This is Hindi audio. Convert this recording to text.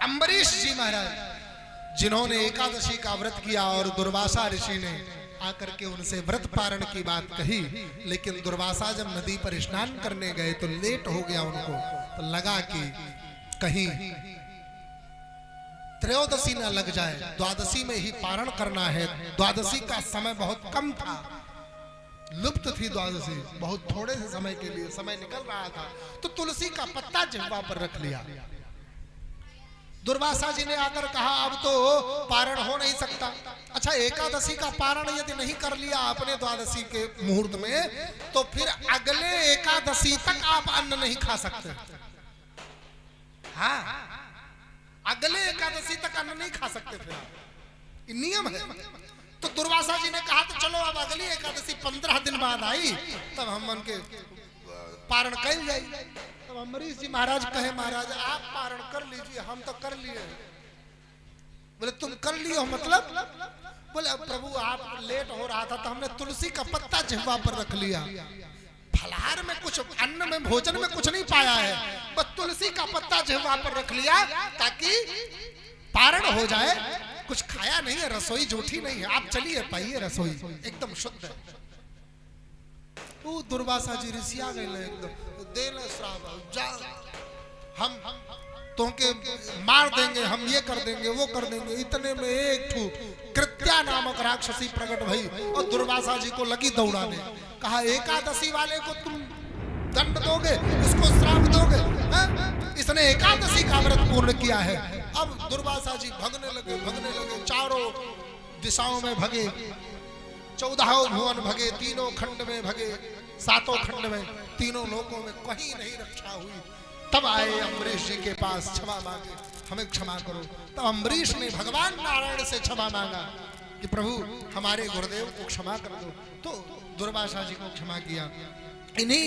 अम्बरीश जी महाराज जिन्होंने एकादशी का व्रत किया और दुर्वासा ऋषि ने आकर के उनसे व्रत पारण की बात कही, लेकिन दुर्वासा जब नदी पर स्नान करने गए तो लेट हो गया उनको, तो लगा कि कहीं त्रयोदशी न लग जाए, द्वादशी में ही पारण करना है। द्वादशी का समय बहुत कम था, लुप्त थी द्वादशी, बहुत थोड़े से समय के लिए समय निकल रहा था, तो तुलसी का पत्ता जिह्वा पर रख लिया। दुर्वासा जी ने आकर कहा अब तो पारण हो नहीं सकता। अच्छा, एकादशी का पारण यदि नहीं कर लिया आपने द्वादशी के मुहूर्त में, तो फिर अगले एकादशी तक आप अन्न नहीं खा सकते। हाँ, अगले एकादशी तक अन्न नहीं खा सकते, फिर नियम है। तो दुर्वासा जी ने कहा तो चलो अब अगली एकादशी 15 दिन बाद आई, तब हम उनके पारण कर जाए। तब अम्बरीश जी महाराज कहे महाराज आप पारण कर लीजिए, हम तो कर लिए। बोले तुम कर लिए हो मतलब? बोले प्रभु आप लेट हो रहा था तो हमने तुलसी का पत्ता जिह्वा पर रख लिया। फलाहार में कुछ, अन्न में, भोजन में कुछ नहीं पाया है, बस तुलसी का पत्ता जिह्वा पर रख लिया ताकि पारण हो जाए। कुछ खाया नहीं है, रसोई जूठी नहीं है, आप चलिए पाइए, रसोई एकदम शुद्ध है। वो दुर्वासा जी ऋषिया गए एकदम, देना श्राप, जा हम तुमके मार देंगे, हम ये कर देंगे, वो कर देंगे। इतने में एक ठू कृत्या नामक राक्षसी प्रकट भई और दुर्वासा जी को लगी दौड़ाने। कहा एकादशी वाले को तुम दंड दोगे, इसको श्राप दोगे? इसने एकादशी का व्रत पूर्ण किया है। अब दुर्वासा जी भगने लगे, चारों दिशाओं में भगे, 14 भुवन भगे, तीनों खंड में भगे, 7 खंड में, तीनों लोकों में कहीं नहीं रक्षा हुई। तब आए अम्बरीश जी के पास, क्षमा मांगे, हमें क्षमा करो। तब अम्बरीश ने भगवान नारायण से क्षमा मांगा कि प्रभु हमारे गुरुदेव को क्षमा कर दो। तो दुर्वासा जी को क्षमा किया। इन्हीं